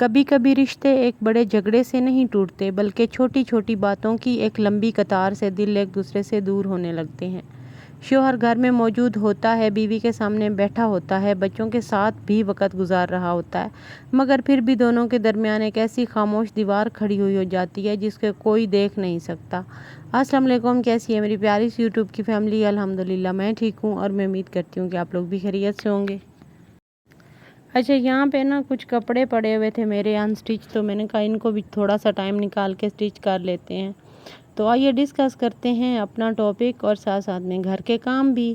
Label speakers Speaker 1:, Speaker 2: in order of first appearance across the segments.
Speaker 1: کبھی کبھی رشتے ایک بڑے جھگڑے سے نہیں ٹوٹتے بلکہ چھوٹی چھوٹی باتوں کی ایک لمبی قطار سے دل ایک دوسرے سے دور ہونے لگتے ہیں۔ شوہر گھر میں موجود ہوتا ہے، بیوی کے سامنے بیٹھا ہوتا ہے، بچوں کے ساتھ بھی وقت گزار رہا ہوتا ہے، مگر پھر بھی دونوں کے درمیان ایک ایسی خاموش دیوار کھڑی ہوئی ہو جاتی ہے جس کو کوئی دیکھ نہیں سکتا۔ السلام علیکم، کیسی ہے میری پیاری سی یوٹیوب کی فیملی؟ الحمدللہ میں ٹھیک ہوں اور میں امید کرتی ہوں کہ آپ لوگ بھی خیریت سے ہوں گے۔ اچھا، یہاں پہ کچھ کپڑے پڑے ہوئے تھے میرے ان سٹچ، تو میں نے کہا ان کو بھی تھوڑا سا ٹائم نکال کے سٹچ کر لیتے ہیں۔ تو آئیے ڈسکس کرتے ہیں اپنا ٹاپک اور ساتھ ساتھ میں گھر کے کام بھی۔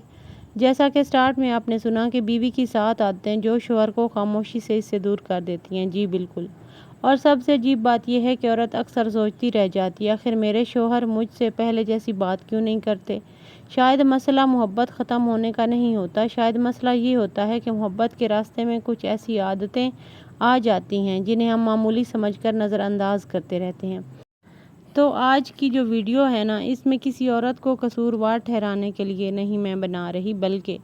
Speaker 1: جیسا کہ سٹارٹ میں آپ نے سنا کہ بیوی کی 7 عادتیں جو شوہر کو خاموشی سے اس سے دور کر دیتی ہیں۔ جی بالکل، اور سب سے عجیب بات یہ ہے کہ عورت اکثر سوچتی رہ جاتی ہے، آخر میرے شوہر مجھ سے پہلے جیسی بات کیوں نہیں کرتے؟ شاید مسئلہ محبت ختم ہونے کا نہیں ہوتا، شاید مسئلہ یہ ہوتا ہے کہ محبت کے راستے میں کچھ ایسی عادتیں آ جاتی ہیں جنہیں ہم معمولی سمجھ کر نظر انداز کرتے رہتے ہیں۔ تو آج کی جو ویڈیو ہے اس میں کسی عورت کو قصوروار ٹھہرانے کے لیے نہیں میں بنا رہی، بلکہ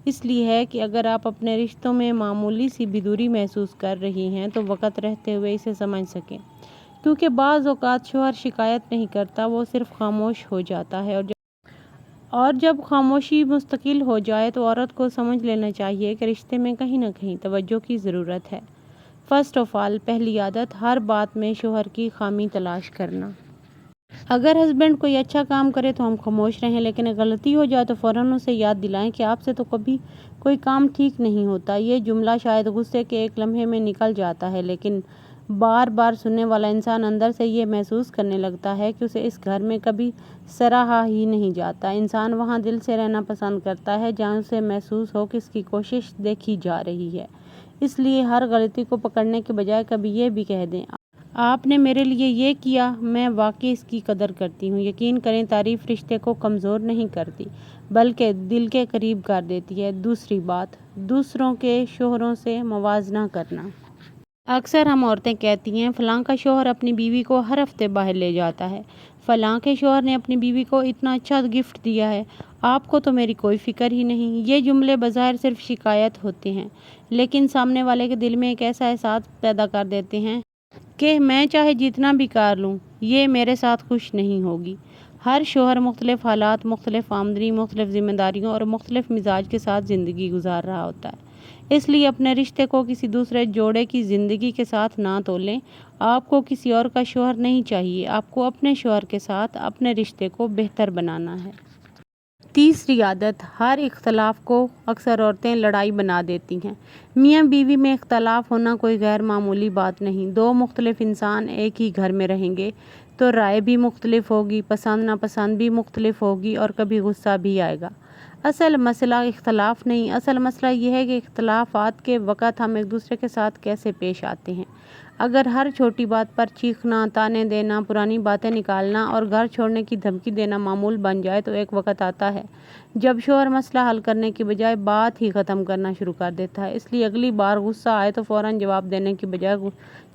Speaker 1: اس لیے ہے کہ اگر آپ اپنے رشتوں میں معمولی سی بھی دوری محسوس کر رہی ہیں تو وقت رہتے ہوئے اسے سمجھ سکیں، کیونکہ بعض اوقات شوہر شکایت نہیں کرتا، وہ صرف خاموش ہو جاتا ہے، اور جب خاموشی مستقل ہو جائے تو عورت کو سمجھ لینا چاہیے کہ رشتے میں کہیں نہ کہیں توجہ کی ضرورت ہے۔ فرسٹ آف آل، پہلی عادت، ہر بات میں شوہر کی خامی تلاش کرنا۔ اگر ہسبینڈ کوئی اچھا کام کرے تو ہم خاموش رہیں، لیکن اگر غلطی ہو جائے تو فوراً اسے یاد دلائیں کہ آپ سے تو کبھی کوئی کام ٹھیک نہیں ہوتا۔ یہ جملہ شاید غصے کے ایک لمحے میں نکل جاتا ہے، لیکن بار بار سننے والا انسان اندر سے یہ محسوس کرنے لگتا ہے کہ اسے اس گھر میں کبھی سراہا ہی نہیں جاتا۔ انسان وہاں دل سے رہنا پسند کرتا ہے جہاں اسے محسوس ہو کہ اس کی کوشش دیکھی جا رہی ہے۔ اس لیے ہر غلطی کو پکڑنے کے بجائے کبھی یہ بھی کہہ دیں، آپ نے میرے لیے یہ کیا، میں واقعی اس کی قدر کرتی ہوں۔ یقین کریں، تعریف رشتے کو کمزور نہیں کرتی بلکہ دل کے قریب کر دیتی ہے۔ دوسری بات، دوسروں کے شوہروں سے موازنہ کرنا۔ اکثر ہم عورتیں کہتی ہیں فلاں کا شوہر اپنی بیوی کو ہر ہفتے باہر لے جاتا ہے، فلاں کے شوہر نے اپنی بیوی کو اتنا اچھا گفٹ دیا ہے، آپ کو تو میری کوئی فکر ہی نہیں۔ یہ جملے بظاہر صرف شکایت ہوتے ہیں، لیکن سامنے والے کے دل میں ایک ایسا احساس پیدا کر دیتے ہیں کہ میں چاہے جتنا بھی کر لوں یہ میرے ساتھ خوش نہیں ہوگی۔ ہر شوہر مختلف حالات، مختلف آمدنی، مختلف ذمہ داریوں اور مختلف مزاج کے ساتھ زندگی گزار رہا ہوتا ہے۔ اس لیے اپنے رشتے کو کسی دوسرے جوڑے کی زندگی کے ساتھ نہ تولیں۔ آپ کو کسی اور کا شوہر نہیں چاہیے، آپ کو اپنے شوہر کے ساتھ اپنے رشتے کو بہتر بنانا ہے۔ تیسری عادت، ہر اختلاف کو اکثر عورتیں لڑائی بنا دیتی ہیں۔ میاں بیوی میں اختلاف ہونا کوئی غیر معمولی بات نہیں۔ دو مختلف انسان ایک ہی گھر میں رہیں گے تو رائے بھی مختلف ہوگی، پسند ناپسند بھی مختلف ہوگی اور کبھی غصہ بھی آئے گا۔ اصل مسئلہ اختلاف نہیں، اصل مسئلہ یہ ہے کہ اختلافات کے وقت ہم ایک دوسرے کے ساتھ کیسے پیش آتے ہیں۔ اگر ہر چھوٹی بات پر چیخنا، تانے دینا، پرانی باتیں نکالنا اور گھر چھوڑنے کی دھمکی دینا معمول بن جائے تو ایک وقت آتا ہے جب شوہر مسئلہ حل کرنے کی بجائے بات ہی ختم کرنا شروع کر دیتا ہے۔ اس لیے اگلی بار غصہ آئے تو فوراً جواب دینے کی بجائے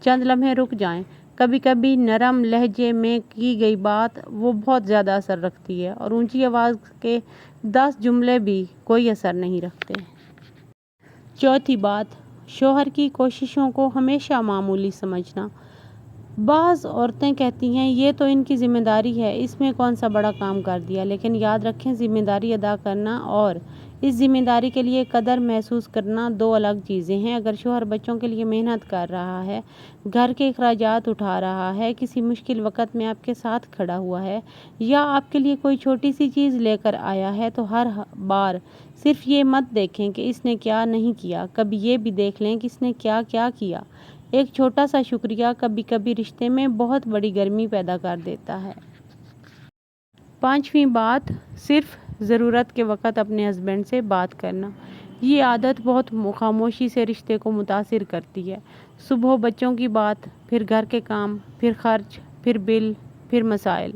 Speaker 1: چند لمحے رک جائیں۔ کبھی کبھی نرم لہجے میں کی گئی بات وہ بہت زیادہ اثر رکھتی ہے، اور اونچی آواز کے 10 جملے بھی کوئی اثر نہیں رکھتے۔ چوتھی بات، شوہر کی کوششوں کو ہمیشہ معمولی سمجھنا۔ بعض عورتیں کہتی ہیں یہ تو ان کی ذمہ داری ہے، اس میں کون سا بڑا کام کر دیا، لیکن یاد رکھیں ذمہ داری ادا کرنا اور اس ذمہ داری کے لیے قدر محسوس کرنا دو الگ چیزیں ہیں۔ اگر شوہر بچوں کے لیے محنت کر رہا ہے، گھر کے اخراجات اٹھا رہا ہے، کسی مشکل وقت میں آپ کے ساتھ کھڑا ہوا ہے یا آپ کے لیے کوئی چھوٹی سی چیز لے کر آیا ہے، تو ہر بار صرف یہ مت دیکھیں کہ اس نے کیا نہیں کیا، کبھی یہ بھی دیکھ لیں کہ اس نے کیا کیا کیا۔ ایک چھوٹا سا شکریہ کبھی کبھی رشتے میں بہت بڑی گرمی پیدا کر دیتا ہے۔ پانچویں بات، صرف ضرورت کے وقت اپنے ہسبینڈ سے بات کرنا۔ یہ عادت بہت خاموشی سے رشتے کو متاثر کرتی ہے۔ صبح بچوں کی بات، پھر گھر کے کام، پھر خرچ، پھر بل، پھر مسائل،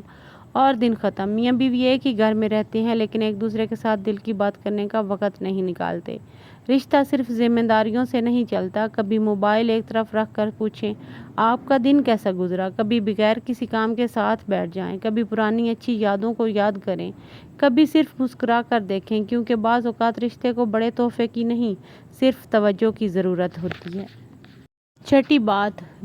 Speaker 1: اور دن ختم۔ میاں بیوی ایک ہی گھر میں رہتے ہیں لیکن ایک دوسرے کے ساتھ دل کی بات کرنے کا وقت نہیں نکالتے۔ رشتہ صرف ذمہ داریوں سے نہیں چلتا۔ کبھی موبائل ایک طرف رکھ کر پوچھیں آپ کا دن کیسا گزرا، کبھی بغیر کسی کام کے ساتھ بیٹھ جائیں، کبھی پرانی اچھی یادوں کو یاد کریں، کبھی صرف مسکرا کر دیکھیں، کیونکہ بعض اوقات رشتے کو بڑے تحفے کی نہیں، صرف توجہ کی ضرورت ہوتی ہے۔ چھٹی بات،